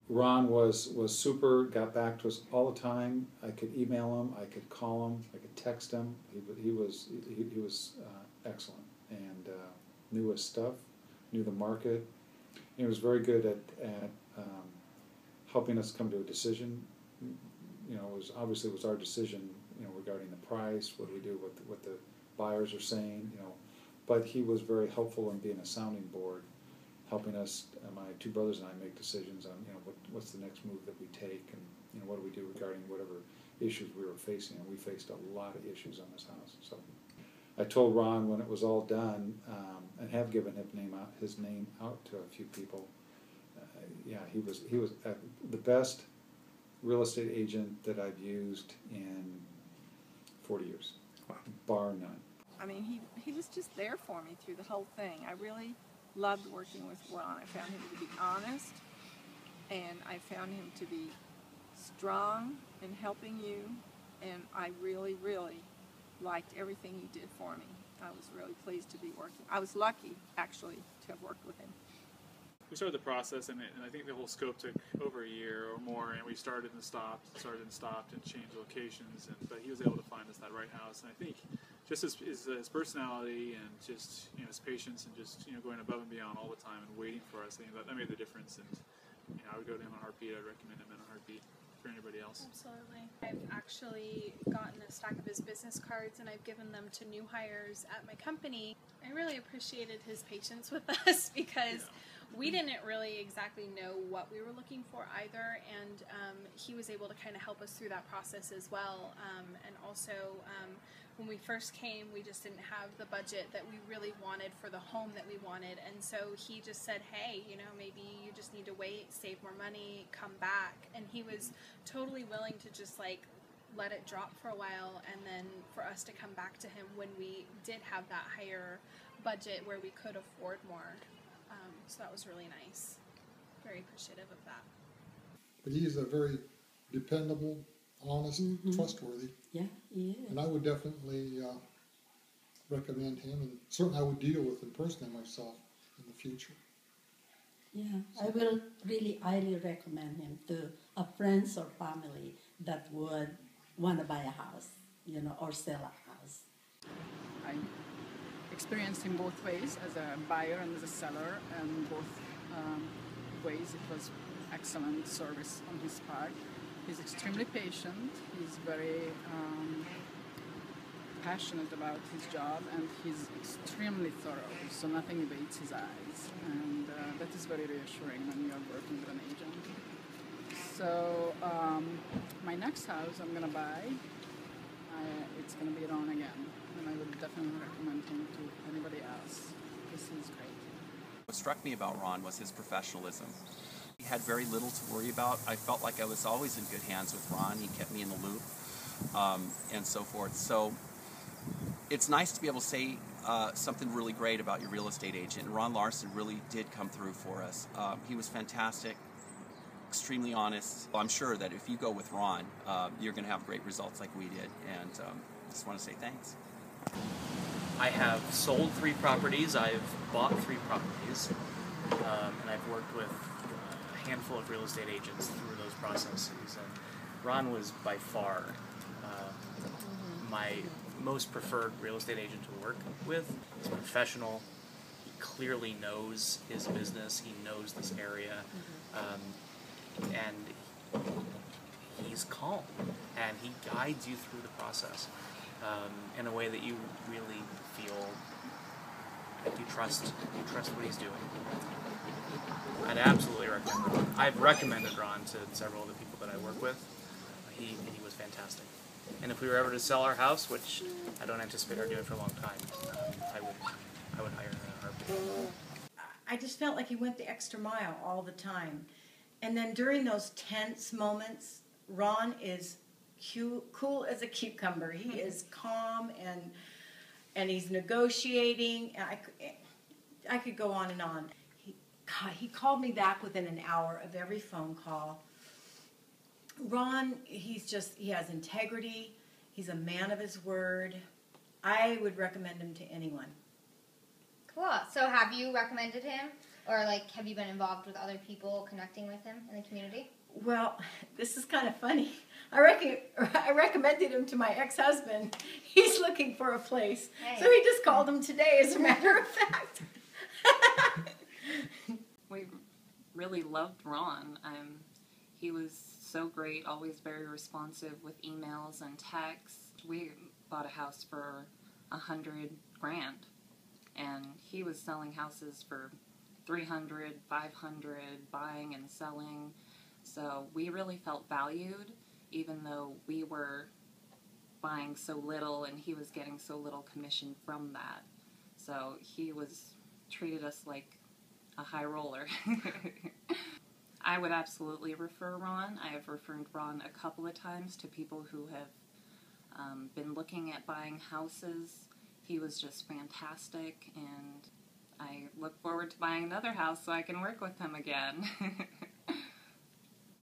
Ron was super, got back to us all the time. I could email him, I could call him, I could text him. He was excellent, and knew his stuff, knew the market. And he was very good at helping us come to a decision. You know, it was our decision, you know, regarding the price, what do we do, what the buyers are saying, you know. But he was very helpful in being a sounding board, helping us, my two brothers and I, make decisions on, you know, what's the next move that we take, and, you know, what do we do regarding whatever issues we were facing. And we faced a lot of issues on this house. So I told Ron when it was all done, and have given his name out to a few people. Yeah, he was the best real estate agent that I've used in 40 years, wow, bar none. I mean, he was just there for me through the whole thing. I really loved working with Ron. I found him to be honest, and I found him to be strong in helping you, and I really, really liked everything he did for me. I was really pleased to be working. I was lucky, actually, to have worked with him. We started the process, and I think the whole scope took over a year or more, and we started and stopped, and changed locations, but he was able to find us that right house. And I think just his personality and just, you know, his patience and just, you know, going above and beyond all the time and waiting for us, I think that made the difference. And, you know, I would go to him in a heartbeat. I'd recommend him in a heartbeat for anybody else. Absolutely. I've actually gotten a stack of his business cards, and I've given them to new hires at my company. I really appreciated his patience with us because we didn't really exactly know what we were looking for either, and he was able to kind of help us through that process as well. And also, when we first came, we just didn't have the budget that we really wanted for the home that we wanted, and so he just said, hey, you know, maybe you just need to wait, save more money, come back. And he was totally willing to just like let it drop for a while, and then for us to come back to him when we did have that higher budget where we could afford more. So that was really nice. Very appreciative of that. But he is a very dependable, honest, trustworthy. Yeah, he is. And I would definitely recommend him, and certainly I would deal with him personally myself in the future. Yeah, I will really highly recommend him to a friends or family that would want to buy a house, you know, or sell a house. I experienced him both ways, as a buyer and as a seller, and both ways it was excellent service on his part. He's extremely patient, he's very passionate about his job, and he's extremely thorough, so nothing evades his eyes, and that is very reassuring when you are working with an agent. So my next house I'm going to buy, it's going to be Ron again, and I would definitely recommend him to anybody else. This is great. What struck me about Ron was his professionalism. He had very little to worry about. I felt like I was always in good hands with Ron. He kept me in the loop, and so forth. So it's nice to be able to say something really great about your real estate agent. And Ron Larson really did come through for us. He was fantastic, extremely honest. I'm sure that if you go with Ron, you're going to have great results like we did. And just want to say thanks. I have sold 3 properties. I've bought 3 properties. And I've worked with a handful of real estate agents through those processes. And Ron was by far my most preferred real estate agent to work with. He's professional. He clearly knows his business. He knows this area. And he's calm. And he guides you through the process in a way that you really feel like you trust what he's doing. I'd absolutely recommend Ron. I've recommended Ron to several of the people that I work with. He was fantastic. And if we were ever to sell our house, which I don't anticipate our doing for a long time, I would hire him in a heartbeat. I just felt like he went the extra mile all the time. And then during those tense moments, Ron is cool as a cucumber. He is calm, and he's negotiating. I could go on and on. He called me back within an hour of every phone call. Ron, he has integrity. He's a man of his word. I would recommend him to anyone. Cool. So have you recommended him? Or, like, have you been involved with other people connecting with him in the community? Well, this is kind of funny. I recommended him to my ex-husband. He's looking for a place. Hey. So he just called him today, as a matter of fact. We really loved Ron. He was so great, always very responsive with emails and texts. We bought a house for $100,000, and he was selling houses for $300,000, $500,000, buying and selling. So we really felt valued, even though we were buying so little and he was getting so little commission from that. So he treated us like a high roller. I would absolutely refer Ron. I have referred Ron a couple of times to people who have been looking at buying houses. He was just fantastic, and I look forward to buying another house so I can work with him again.